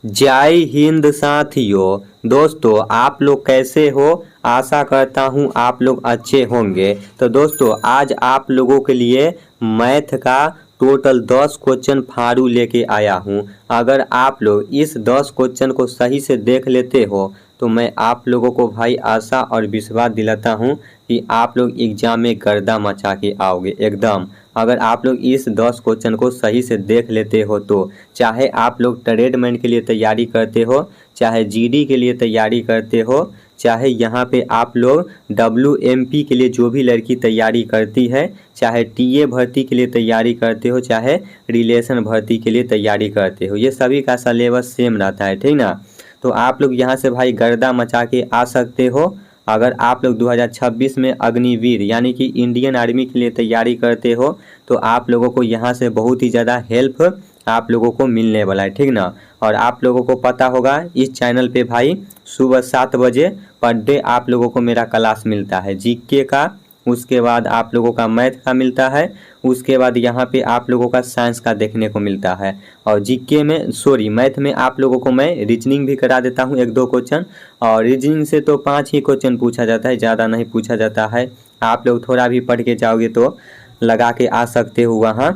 जय हिंद साथियों। दोस्तों आप लोग कैसे हो? आशा करता हूँ आप लोग अच्छे होंगे। तो दोस्तों आज आप लोगों के लिए मैथ का टोटल 10 क्वेश्चन फाड़ू लेके आया हूँ। अगर आप लोग इस 10 क्वेश्चन को सही से देख लेते हो तो मैं आप लोगों को भाई आशा और विश्वास दिलाता हूँ कि आप लोग एग्जाम में गर्दा मचा के आओगे एकदम। अगर आप लोग इस 10 क्वेश्चन को सही से देख लेते हो तो चाहे आप लोग ट्रेडमैन के लिए तैयारी करते हो, चाहे जीडी के लिए तैयारी करते हो, चाहे यहाँ पे आप लोग WMP के लिए जो भी लड़की तैयारी करती है, चाहे टीए भर्ती के लिए तैयारी करते हो, चाहे रिलेशन भर्ती के लिए तैयारी करते हो, ये सभी का सिलेबस सेम रहता है, ठीक ना। तो आप लोग यहाँ से भाई गर्दा मचा के आ सकते हो। अगर आप लोग 2026 में अग्निवीर यानी कि इंडियन आर्मी के लिए तैयारी करते हो तो आप लोगों को यहाँ से बहुत ही ज़्यादा हेल्प आप लोगों को मिलने वाला है, ठीक ना। और आप लोगों को पता होगा इस चैनल पे भाई सुबह 7 बजे पर डे आप लोगों को मेरा क्लास मिलता है जीके का, उसके बाद आप लोगों का मैथ का मिलता है, उसके बाद यहाँ पे आप लोगों का साइंस का देखने को मिलता है। और जीके में मैथ में आप लोगों को मैं रीजनिंग भी करा देता हूँ 1-2 क्वेश्चन। और रीजनिंग से तो 5 ही क्वेश्चन पूछा जाता है, ज़्यादा नहीं पूछा जाता है। आप लोग थोड़ा भी पढ़ के जाओगे तो लगा के आ सकते हो, वहाँ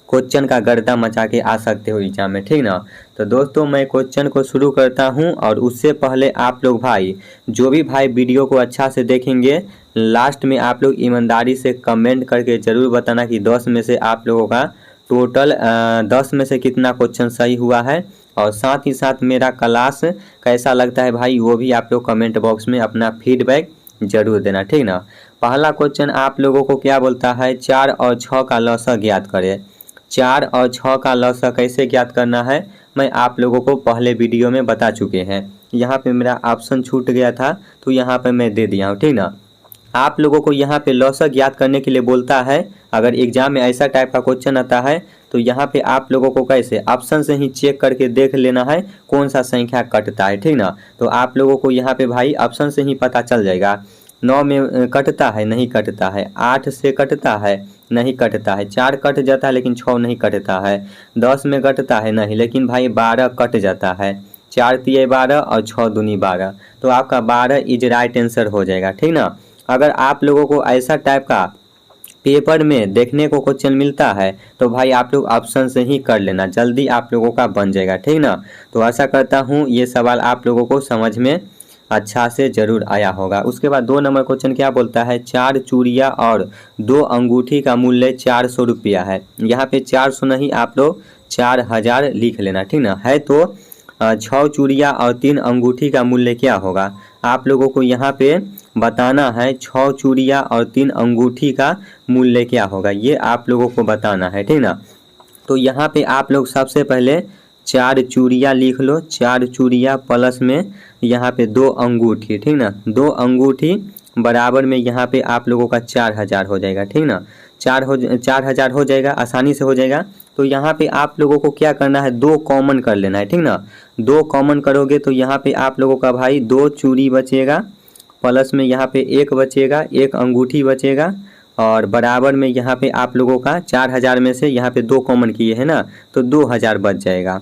क्वेश्चन का गर्दा मचा के आ सकते हो एग्जाम में, ठीक ना। तो दोस्तों मैं क्वेश्चन को शुरू करता हूं और उससे पहले आप लोग भाई जो भी भाई वीडियो को अच्छा से देखेंगे लास्ट में आप लोग ईमानदारी से कमेंट करके ज़रूर बताना कि 10 में से आप लोगों का टोटल 10 में से कितना क्वेश्चन सही हुआ है। और साथ ही साथ मेरा क्लास कैसा लगता है भाई वो भी आप लोग कमेंट बॉक्स में अपना फीडबैक जरूर देना, ठीक ना। पहला क्वेश्चन आप लोगों को क्या बोलता है, 4 और 6 का लॉसा ज्ञात करें। 4 और 6 का लॉसा कैसे ज्ञात करना है मैं आप लोगों को पहले वीडियो में बता चुके हैं। यहाँ पे मेरा ऑप्शन छूट गया था तो यहाँ पे मैं दे दिया हूँ, ठीक ना। आप लोगों को यहाँ पे लॉसा ज्ञात करने के लिए बोलता है। अगर एग्जाम में ऐसा टाइप का क्वेश्चन आता है तो यहाँ पे आप लोगों को कैसे ऑप्शन से ही चेक करके देख लेना है कौन सा संख्या कटता है, ठीक ना। तो आप लोगों को यहाँ पे भाई ऑप्शन से ही पता चल जाएगा। 9 में कटता है, नहीं कटता है। 8 से कटता है, नहीं कटता है। 4 कट जाता है लेकिन 6 नहीं कटता है। 10 में कटता है नहीं, लेकिन भाई 12 कट जाता है। 4 तिये 12 और 6 दूनी 12, तो आपका 12 इज राइट आंसर हो जाएगा, ठीक ना। अगर आप लोगों को ऐसा टाइप का पेपर में देखने को क्वेश्चन मिलता है तो भाई आप लोग ऑप्शन से ही कर लेना, जल्दी आप लोगों का बन जाएगा, ठीक ना। तो आशा करता हूँ ये सवाल आप लोगों को समझ में अच्छा से जरूर आया होगा। उसके बाद 2 नंबर क्वेश्चन क्या बोलता है, 4 चूड़िया और 2 अंगूठी का मूल्य 400 रुपया है। यहाँ पे 400 नहीं, आप लोग 4000 लिख लेना, ठीक ना। है तो 6 चूड़िया और 3 अंगूठी का मूल्य क्या होगा आप लोगों को यहाँ पे बताना है। 6 चूड़िया और 3 अंगूठी का मूल्य क्या होगा ये आप लोगों को बताना है, ठीक ना। तो यहाँ पे आप लोग सबसे पहले 4 चूड़िया लिख लो, 4 चूड़िया प्लस में यहाँ पे 2 अंगूठी, ठीक ना। 2 अंगूठी बराबर में यहाँ पे आप लोगों का 4000 हो जाएगा, ठीक ना। 4000 हो जाएगा, आसानी से हो जाएगा। तो यहाँ पे आप लोगों को क्या करना है, 2 कॉमन कर लेना है, ठीक ना। 2 कॉमन करोगे तो यहाँ पे आप लोगों का भाई 2 चूड़ी बचेगा, प्लस में यहाँ पे 1 बचेगा, 1 अंगूठी बचेगा। और बराबर में यहाँ पे आप लोगों का 4000 में से यहाँ पे 2 कॉमन किए हैं ना तो 2000 बच जाएगा,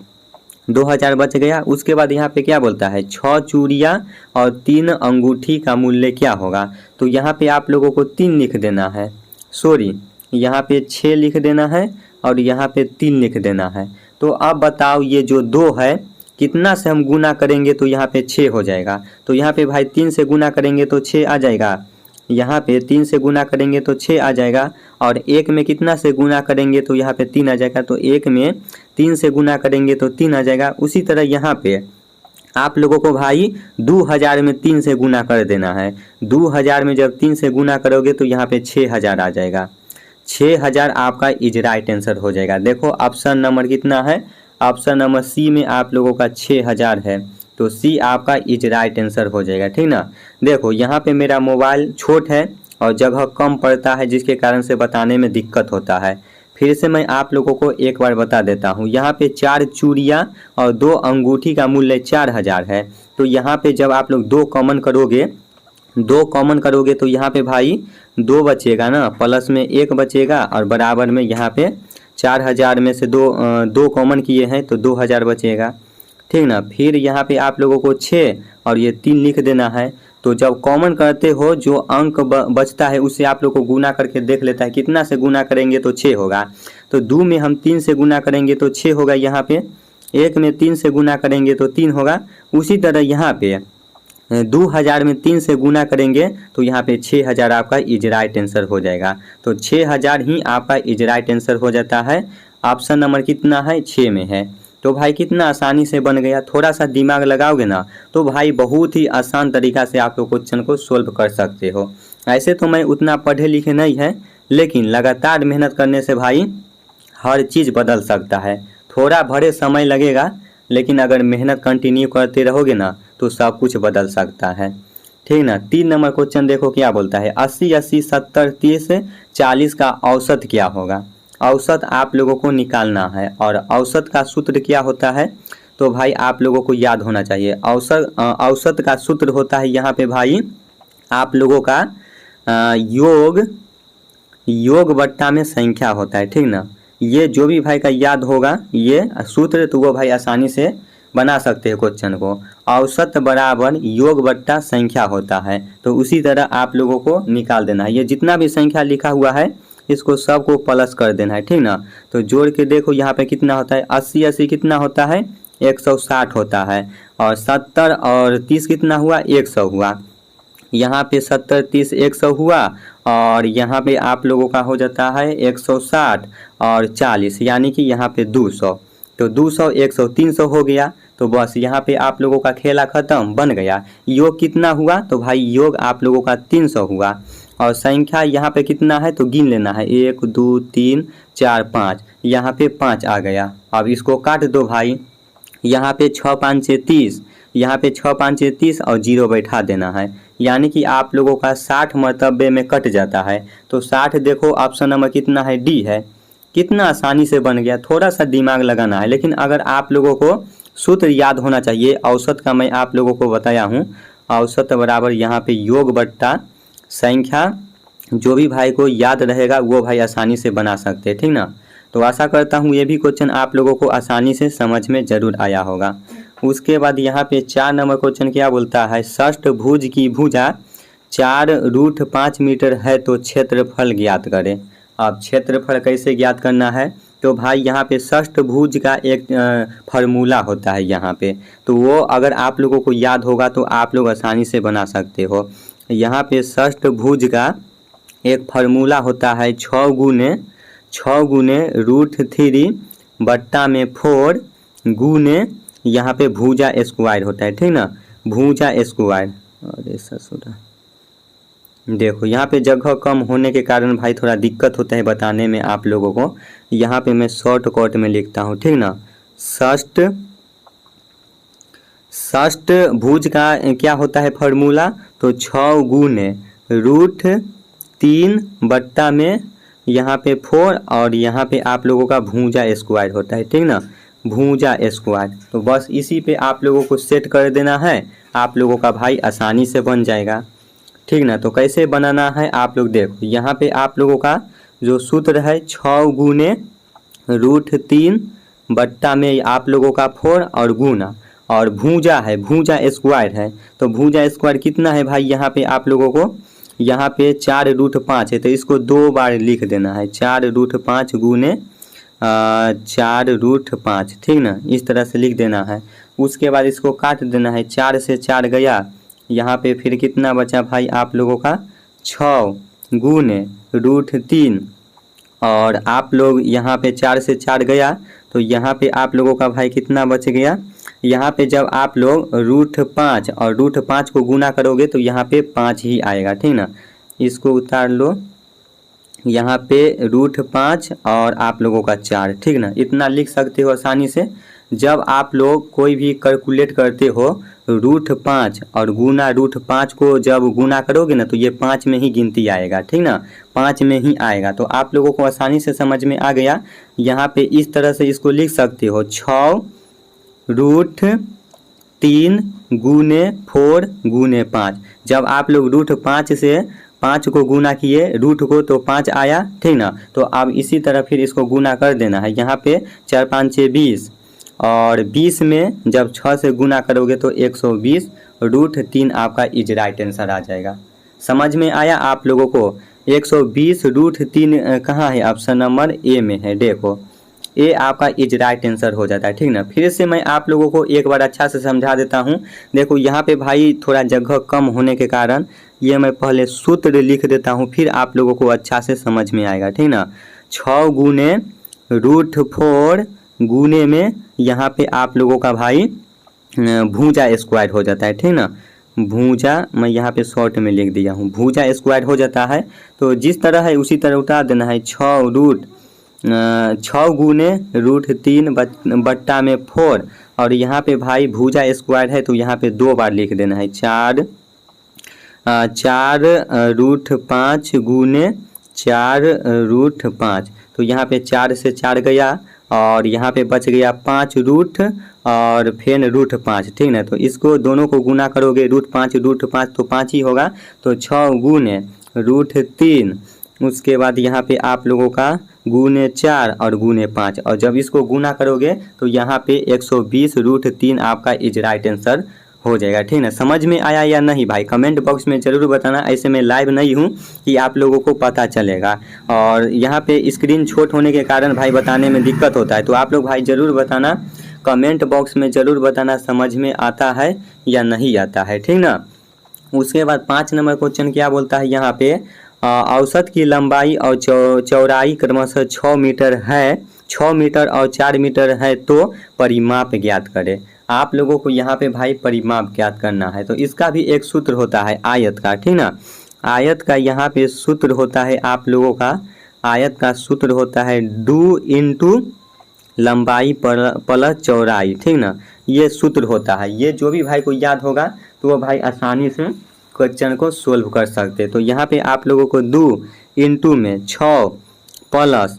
2000 बच गया। उसके बाद यहाँ पे क्या बोलता है, 6 चूड़िया और 3 अंगूठी का मूल्य क्या होगा। तो यहाँ पे आप लोगों को 3 लिख देना है, यहाँ पे 6 लिख देना है और यहाँ पे 3 लिख देना है। तो अब बताओ ये जो 2 है कितना से हम गुना करेंगे तो यहाँ पे 6 हो जाएगा। तो यहाँ पे भाई 3 से गुना करेंगे तो 6 आ जाएगा, यहाँ पे 3 से गुना करेंगे तो 6 आ जाएगा। और 1 में कितना से गुना करेंगे तो यहाँ पे 3 आ जाएगा। तो 1 में 3 से गुना करेंगे तो 3 आ जाएगा। उसी तरह यहाँ पे आप लोगों को भाई 2000 में 3 से गुना कर देना है। 2000 में जब 3 से गुना करोगे तो यहाँ पे 6000 आ जाएगा। 6000 आपका इज राइट आंसर हो जाएगा। देखो ऑप्शन नंबर कितना है, ऑप्शन नंबर सी में आप लोगों का 6000 है, तो सी आपका इज राइट आंसर हो जाएगा, ठीक ना। देखो यहाँ पे मेरा मोबाइल छोट है और जगह कम पड़ता है जिसके कारण से बताने में दिक्कत होता है। फिर से मैं आप लोगों को एक बार बता देता हूँ। यहाँ पे 4 चूड़िया और 2 अंगूठी का मूल्य 4000 है। तो यहाँ पे जब आप लोग 2 कॉमन करोगे तो यहाँ पे भाई 2 बचेगा ना, प्लस में 1 बचेगा और बराबर में यहाँ पे 4000 में से 2 कॉमन किए हैं तो 2000 बचेगा, ठीक ना। फिर यहाँ पे आप लोगों को 6 और ये 3 लिख देना है। तो जब कॉमन करते हो जो अंक बचता है उससे आप लोग को गुना करके देख लेता है, कितना से गुना करेंगे तो 6 होगा। तो 2 में हम 3 से गुना करेंगे तो 6 होगा यहाँ पे, 1 में 3 से गुना करेंगे तो 3 होगा। उसी तरह यहाँ पे 2000 में 3 से गुना करेंगे तो यहाँ पे 6000 आपका इज राइट आंसर हो जाएगा। तो 6000 ही आपका इज राइट आंसर हो जाता है। ऑप्शन नंबर कितना है, 6 में है। तो भाई कितना आसानी से बन गया, थोड़ा सा दिमाग लगाओगे ना तो भाई बहुत ही आसान तरीका से आप लोग क्वेश्चन को सोल्व कर सकते हो। ऐसे तो मैं उतना पढ़े लिखे नहीं है, लेकिन लगातार मेहनत करने से भाई हर चीज़ बदल सकता है। थोड़ा भरे समय लगेगा, लेकिन अगर मेहनत कंटिन्यू करते रहोगे ना तो सब कुछ बदल सकता है, ठीक ना। 3 नंबर क्वेश्चन देखो क्या बोलता है, 80 80 70 30 40 का औसत क्या होगा। औसत आप लोगों को निकालना है और औसत का सूत्र क्या होता है तो भाई आप लोगों को याद होना चाहिए। औसत का सूत्र होता है यहाँ पे भाई आप लोगों का योग बट्टा में संख्या होता है, ठीक ना। ये जो भी भाई का याद होगा ये सूत्र तो वो भाई आसानी से बना सकते हैं क्वेश्चन को। औसत बराबर योग बट्टा संख्या होता है, तो उसी तरह आप लोगों को निकाल देना है। ये जितना भी संख्या लिखा हुआ है इसको सबको प्लस कर देना है, ठीक ना। तो जोड़ के देखो यहाँ पे कितना होता है, 80 80 कितना होता है 160 होता है, और 70 और 30 कितना हुआ 100 हुआ। यहाँ पे 70 30 100 हुआ, और यहाँ पे आप लोगों का हो जाता है 160 और 40 यानी कि यहाँ पे 200। तो 200 100 300 हो गया। तो बस यहाँ पे आप लोगों का खेला खत्म, बन गया। योग कितना हुआ तो भाई योग आप लोगों का 300 हुआ, और संख्या यहाँ पे कितना है तो गिन लेना है 1 2 3 4 5, यहाँ पे 5 आ गया। अब इसको काट दो भाई, यहाँ पे 6 5 से 30, यहाँ पे 6 5 से 30 और 0 बैठा देना है, यानी कि आप लोगों का 60 मरतबे में कट जाता है। तो 60 देखो ऑप्शन नंबर कितना है, डी है। कितना आसानी से बन गया, थोड़ा सा दिमाग लगाना है। लेकिन अगर आप लोगों को सूत्र याद होना चाहिए, औसत का मैं आप लोगों को बताया हूँ, औसत बराबर यहाँ पे योग बट्टा संख्या, जो भी भाई को याद रहेगा वो भाई आसानी से बना सकते हैं, ठीक ना। तो आशा करता हूँ ये भी क्वेश्चन आप लोगों को आसानी से समझ में जरूर आया होगा। उसके बाद यहाँ पे 4 नंबर क्वेश्चन क्या बोलता है, षष्ठभुज की भुजा 4√5 मीटर है तो क्षेत्रफल ज्ञात करें। अब क्षेत्रफल कैसे ज्ञात करना है तो भाई यहाँ पे षष्ठभुज का एक फार्मूला होता है यहाँ पे, तो वो अगर आप लोगों को याद होगा तो आप लोग आसानी से बना सकते हो। यहाँ पे षष्ठभुज का एक फार्मूला होता है 6 गुने √3 बट्टा में 4 गुने यहाँ पे भुजा स्क्वायर होता है, ठीक ना, भुजा स्क्वायर। अरे ससुरा देखो यहाँ पे जगह कम होने के कारण भाई थोड़ा दिक्कत होता है बताने में आप लोगों को। यहाँ पे मैं शॉर्टकट में लिखता हूँ, ठीक ना। षष्ठभुज का क्या होता है फार्मूला तो 6 गुने √3 बट्टा में यहाँ पे 4 और यहाँ पे आप लोगों का भुजा स्क्वायर होता है, ठीक ना, भुजा स्क्वायर। तो बस इसी पे आप लोगों को सेट कर देना है, आप लोगों का भाई आसानी से बन जाएगा, ठीक ना। तो कैसे बनाना है आप लोग देखो, यहाँ पे आप लोगों का जो सूत्र है 6 गुने √3 बट्टा में आप लोगों का 4 और गुना, और भुजा है, भुजा स्क्वायर है। तो भुजा स्क्वायर कितना है भाई यहाँ पे आप लोगों को, यहाँ पे 4√5 है, तो इसको 2 बार लिख देना है, 4√5 गुने 4√5, ठीक ना, इस तरह से लिख देना है। उसके बाद इसको काट देना है, 4 से 4 गया, यहाँ पे फिर कितना बचा भाई आप लोगों का 6 गुने √3, और आप लोग यहाँ पे 4 से 4 गया तो यहाँ पे आप लोगों का भाई कितना बच गया, यहाँ पे जब आप लोग √5 और √5 को गुना करोगे तो यहाँ पे 5 ही आएगा, ठीक ना। इसको उतार लो, यहाँ पे √5 और आप लोगों का 4, ठीक ना, इतना लिख सकते हो आसानी से। जब आप लोग कोई भी कैलकुलेट करते हो √5 और गुना √5 को जब गुना करोगे ना तो ये 5 में ही गिनती आएगा, ठीक ना, 5 में ही आएगा। तो आप लोगों को आसानी से समझ में आ गया। यहाँ पे इस तरह से इसको लिख सकते हो 6√3 गुने 4 गुने 5। जब आप लोग √5 से 5 को गुना किए रूट को तो 5 आया, ठीक ना। तो अब इसी तरह फिर इसको गुना कर देना है, यहाँ पे 4 5 6 20 और 20 में जब 6 से गुना करोगे तो 120 रूट 3 आपका इज राइट आंसर आ जाएगा। समझ में आया आप लोगों को? 120 रूट 3 कहाँ है? ऑप्शन नंबर ए में है। देखो ए आपका इज राइट आंसर हो जाता है, ठीक ना। फिर से मैं आप लोगों को एक बार अच्छा से समझा देता हूँ। देखो यहाँ पे भाई थोड़ा जगह कम होने के कारण ये मैं पहले सूत्र लिख देता हूँ, फिर आप लोगों को अच्छा से समझ में आएगा, ठीक ना। 6 गुने रूट 4 गुने में यहाँ पे आप लोगों का भाई भुजा स्क्वायर हो जाता है, ठीक ना। भुजा मैं यहाँ पे शॉर्ट में लिख दिया हूँ, भुजा स्क्वायर हो जाता है। तो जिस तरह है उसी तरह उतार देना है। 6 गुने रूट 3 बट्टा में 4 और यहाँ पे भाई भुजा स्क्वायर है तो यहाँ पे 2 बार लिख देना है। 4 रूट 5 गुने 4 रूट 5, तो यहाँ पे 4 से 4 गया और यहाँ पे बच गया 5 रूट और फिर रूट 5, ठीक ना। तो इसको दोनों को गुना करोगे रूट 5 तो 5 ही होगा। तो 6 गुने रूट 3, उसके बाद यहाँ पे आप लोगों का गुने 4 और गुने 5, और जब इसको गुना करोगे तो यहाँ पे 120 रूट 3 आपका इज राइट आंसर हो जाएगा, ठीक ना। समझ में आया या नहीं भाई? कमेंट बॉक्स में ज़रूर बताना। ऐसे में लाइव नहीं हूँ कि आप लोगों को पता चलेगा, और यहाँ पे स्क्रीन छोट होने के कारण भाई बताने में दिक्कत होता है। तो आप लोग भाई ज़रूर बताना, कमेंट बॉक्स में ज़रूर बताना समझ में आता है या नहीं आता है, ठीक ना। उसके बाद 5 नंबर क्वेश्चन क्या बोलता है यहाँ पे? औसत की लंबाई और चौड़ाई क्रमशः 6 मीटर है, 6 मीटर और 4 मीटर है, तो परिमाप ज्ञात करें। आप लोगों को यहाँ पे भाई परिमाप ज्ञात करना है। तो इसका भी एक सूत्र होता है आयत का, ठीक ना। आयत का यहाँ पे सूत्र होता है आप लोगों का, आयत का सूत्र होता है 2 इंटू लंबाई प्लस चौड़ाई, ठीक ना। ये सूत्र होता है। ये जो भी भाई को याद होगा तो वो भाई आसानी से क्वेश्चन को सोल्व कर सकते। तो यहाँ पे आप लोगों को 2 इंटू में 6 प्लस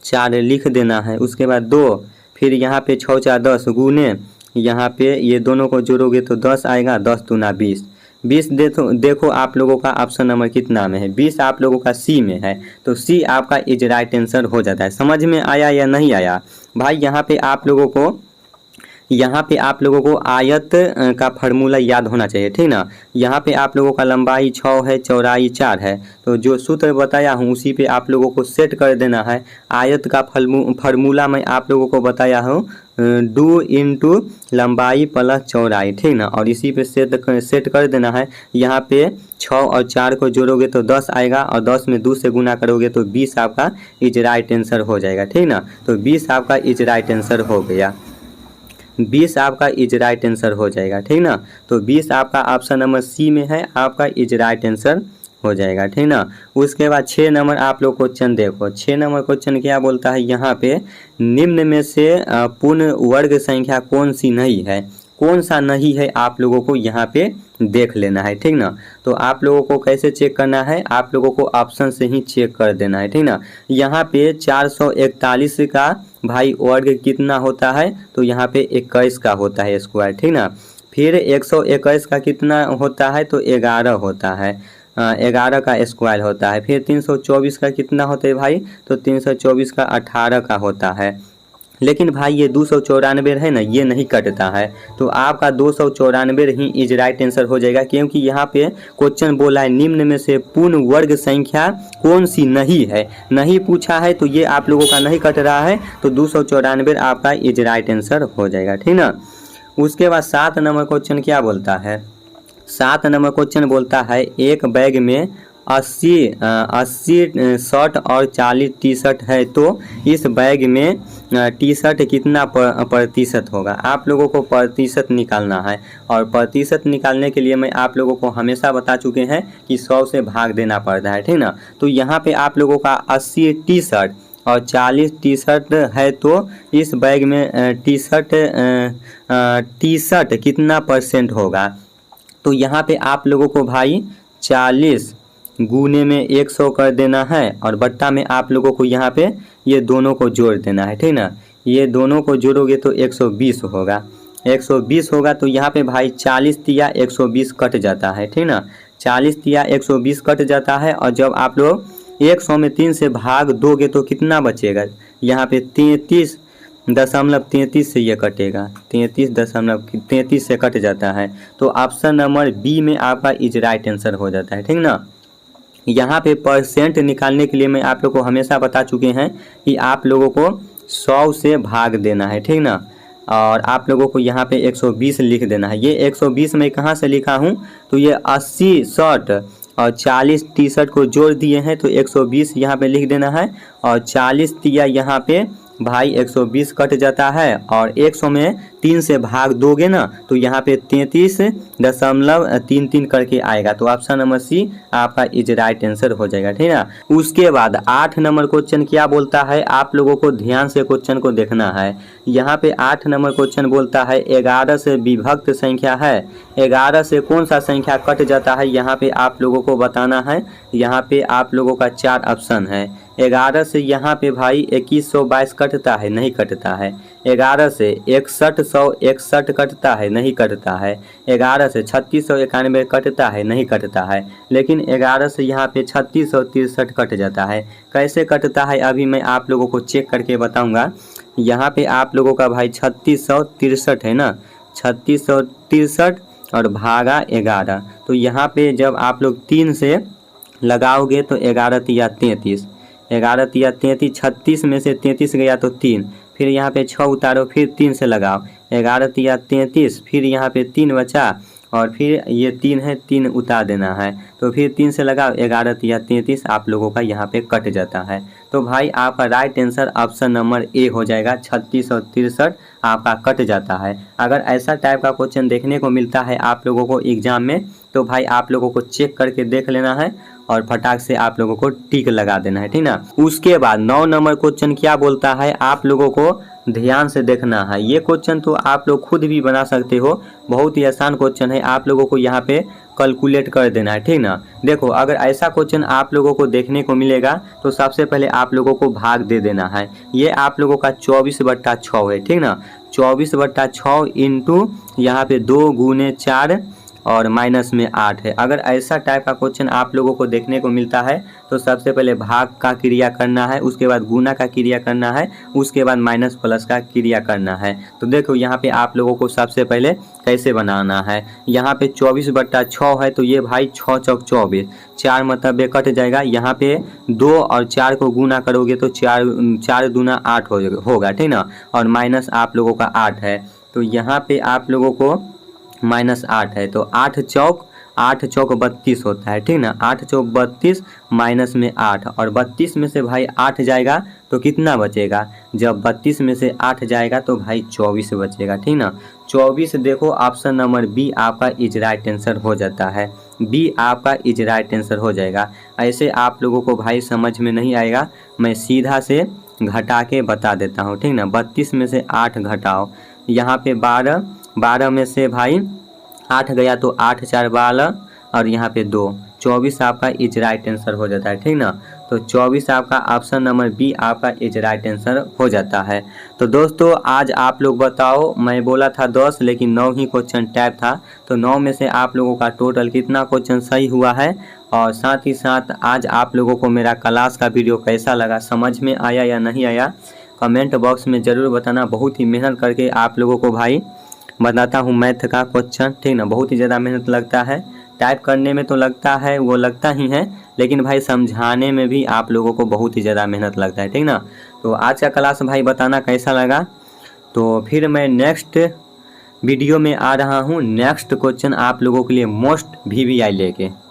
4 लिख देना है। उसके बाद 2, फिर यहाँ पे 6 4 10 गुने, यहाँ पे ये दोनों को जोड़ोगे तो 10 आएगा, 10 दूना 20। 20 देखो आप लोगों का ऑप्शन नंबर कितना में है? 20 आप लोगों का सी में है। तो सी आपका इज राइट आंसर हो जाता है। समझ में आया या नहीं आया भाई? यहाँ पे आप लोगों को आयत का फार्मूला याद होना चाहिए, ठीक ना। यहाँ पे आप लोगों का लंबाई 6 है, चौड़ाई 4 है, तो जो सूत्र बताया हूँ उसी पे आप लोगों को सेट कर देना है। आयत का फार्मूला मैं आप लोगों को बताया हूँ 2 इंटू लंबाई प्लस चौड़ाई, ठीक ना। और इसी पे सेट कर देना है। यहाँ पे 6 और 4 को जोड़ोगे तो 10 आएगा, और 10 में 2 से गुना करोगे तो 20 आपका इज राइट आंसर हो जाएगा, ठीक ना। तो 20 आपका इज राइट आंसर हो गया, 20 आपका इज राइट आंसर हो जाएगा, ठीक ना। तो 20 आपका ऑप्शन नंबर सी में है, आपका इज राइट आंसर हो जाएगा, ठीक ना। उसके बाद 6 नंबर आप लोग क्वेश्चन देखो। 6 नंबर क्वेश्चन क्या बोलता है यहाँ पे? निम्न में से पूर्ण वर्ग संख्या कौन सी नहीं है? कौन सा नहीं है आप लोगों को यहाँ पे देख लेना है, ठीक ना। तो आप लोगों को कैसे चेक करना है? आप लोगों को ऑप्शन से ही चेक कर देना है, ठीक ना। यहाँ पे 441 का भाई वर्ग कितना होता है? तो यहाँ पे 21 का होता है स्क्वायर, ठीक ना। फिर 121 का कितना होता है? तो 11 होता है, 11 का स्क्वायर होता है। फिर 324 का कितना होता है भाई? तो 324 का 18 का होता है। लेकिन भाई ये 294 है ना, ये नहीं कटता है, तो आपका 294 ही इज राइट आंसर हो जाएगा। क्योंकि यहाँ पे क्वेश्चन बोला है निम्न में से पूर्ण वर्ग संख्या कौन सी नहीं है, नहीं पूछा है, तो ये आप लोगों का नहीं कट रहा है, तो 294 आपका इज राइट आंसर हो जाएगा, ठीक ना। उसके बाद 7 नंबर क्वेश्चन क्या बोलता है? 7 नंबर क्वेश्चन बोलता है एक बैग में 80 शर्ट और 40 टी शर्ट है, तो इस बैग में टी शर्ट कितना प्रतिशत होगा? आप लोगों को प्रतिशत निकालना है, और प्रतिशत निकालने के लिए मैं आप लोगों को हमेशा बता चुके हैं कि 100 से भाग देना पड़ता है, ठीक ना। तो यहाँ पे आप लोगों का 80 टी शर्ट और 40 टी शर्ट है, तो इस बैग में टी शर्ट कितना % होगा? तो यहाँ पे आप लोगों को भाई 40 गुने में 100 कर देना है, और बट्टा में आप लोगों को यहाँ पे ये दोनों को जोड़ देना है, ठीक ना। ये दोनों को जोड़ोगे तो 120 होगा, 120 होगा। तो यहाँ पे भाई 40 तिया 120 कट जाता है, ठीक ना। 40 तिया 120 कट जाता है, और जब आप लोग 100 में 3 से भाग दोगे तो कितना बचेगा? यहाँ पे 33 33 से ये कटेगा, 33 से कट जाता है। तो ऑप्शन नंबर बी में आपका इज राइट आंसर हो जाता है, ठीक ना। यहाँ पे परसेंट निकालने के लिए मैं आप लोग को हमेशा बता चुके हैं कि आप लोगों को 100 से भाग देना है, ठीक ना। और आप लोगों को यहाँ पे 120 लिख देना है। ये 120 मैं कहाँ से लिखा हूँ, तो ये 80 शर्ट और 40 टी शर्ट को जोड़ दिए हैं, तो 120 यहाँ पे लिख देना है। और 40 तिया यहाँ पे भाई 120 कट जाता है, और 100 में 3 से भाग दोगे ना, तो यहाँ पे 33.33 करके आएगा। तो ऑप्शन नंबर सी आपका इज राइट आंसर हो जाएगा, ठीक ना। उसके बाद 8 नंबर क्वेश्चन क्या बोलता है, आप लोगों को ध्यान से क्वेश्चन को देखना है। यहाँ पे 8 नंबर क्वेश्चन बोलता है 11 से विभक्त संख्या है, 11 से कौन सा संख्या कट जाता है, यहाँ पे आप लोगों को बताना है। यहाँ पे आप लोगों का 4 ऑप्शन है। 11 से यहाँ पे भाई 2122 कटता है, नहीं कटता है। 11 से 6161 कटता है, नहीं कटता है। 11 से 3691 कटता है, नहीं कटता है। लेकिन 11 से यहाँ पे 3663 कट जाता है। कैसे कटता है अभी मैं आप लोगों को चेक करके बताऊंगा। यहाँ पे आप लोगों का भाई 3663 है ना, 3663 और भागा 11। तो यहाँ पे जब आप लोग 3 से लगाओगे तो 11 तिया 33, 11 तिया 33, 36 में से 33 गया तो 3, फिर यहाँ पे 6 उतारो, फिर 3 से लगाओ, 11 तिया 33, फिर यहाँ पे 3 बचा, और फिर ये 3 है, 3 उतार देना है, तो फिर 3 से लगाओ, 11 तिया 33 आप लोगों का यहाँ पे कट जाता है। तो भाई आपका right answer option number A हो जाएगा, 3663 आपका कट जाता है। अगर ऐसा टाइप का क्वेश्चन देखने को मिलता है आप लोगों को एग्जाम में, तो भाई आप लोगों को चेक करके देख लेना है और फटाक से आप लोगों को टिक लगा देना है, ठीक ना। उसके बाद 9 नंबर क्वेश्चन क्या बोलता है, आप लोगों को ध्यान से देखना है। ये क्वेश्चन तो आप लोग खुद भी बना सकते हो, बहुत ही आसान क्वेश्चन है। आप लोगों को यहाँ पे कैलकुलेट कर देना है, ठीक ना। देखो अगर ऐसा क्वेश्चन आप लोगों को देखने को मिलेगा तो सबसे पहले आप लोगों को भाग दे देना है। ये आप लोगों का 24/6 है, ठीक ना। 24/6 इंटू यहाँ पे 2 गुने 4 और माइनस में 8 है। अगर ऐसा टाइप का क्वेश्चन आप लोगों को देखने को मिलता है तो सबसे पहले भाग का क्रिया करना है, उसके बाद गुना का क्रिया करना है, उसके बाद माइनस प्लस का क्रिया करना है। तो देखो यहाँ पे आप लोगों को सबसे पहले कैसे बनाना है। यहाँ पे 24/6 है, तो ये भाई 6 चौक 24, 4 मतलब ये कट जाएगा। यहाँ पे 2 और 4 को गुना करोगे तो 4 दूना 8 होगा, ठीक ना। और माइनस आप लोगों का 8 है, तो यहाँ पे आप लोगों को माइनस 8 है, तो 8 चौक 32 होता है, ठीक ना। 8 चौक 32 माइनस में 8, और 32 में से भाई 8 जाएगा तो कितना बचेगा, जब 32 में से 8 जाएगा तो भाई 24 बचेगा, ठीक ना। 24 देखो ऑप्शन नंबर बी आपका इज राइट आंसर हो जाता है, बी आपका इज राइट आंसर हो जाएगा। ऐसे आप लोगों को भाई समझ में नहीं आएगा, मैं सीधा से घटा के बता देता हूँ, ठीक ना। 32 में से 8 घटाओ, यहाँ पे 12 में से भाई 8 गया तो 8 4 12, और यहाँ पे 2, 24 आपका इज राइट आंसर हो जाता है, ठीक ना। तो 24 आपका ऑप्शन नंबर बी आपका इज राइट आंसर हो जाता है। तो दोस्तों आज आप लोग बताओ, मैं बोला था 10 लेकिन 9 ही क्वेश्चन टाइप था, तो 9 में से आप लोगों का टोटल कितना क्वेश्चन सही हुआ है। और साथ ही साथ आज आप लोगों को मेरा क्लास का वीडियो कैसा लगा, समझ में आया या नहीं आया, कमेंट बॉक्स में ज़रूर बताना। बहुत ही मेहनत करके आप लोगों को भाई बताता हूँ मैथ का क्वेश्चन, ठीक ना। बहुत ही ज़्यादा मेहनत लगता है, टाइप करने में तो लगता है, वो लगता ही है, लेकिन भाई समझाने में भी आप लोगों को बहुत ही ज़्यादा मेहनत लगता है, ठीक ना। तो आज का क्लास भाई बताना कैसा लगा। तो फिर मैं नेक्स्ट वीडियो में आ रहा हूँ, नेक्स्ट क्वेश्चन आप लोगों के लिए मोस्ट VVI लेके।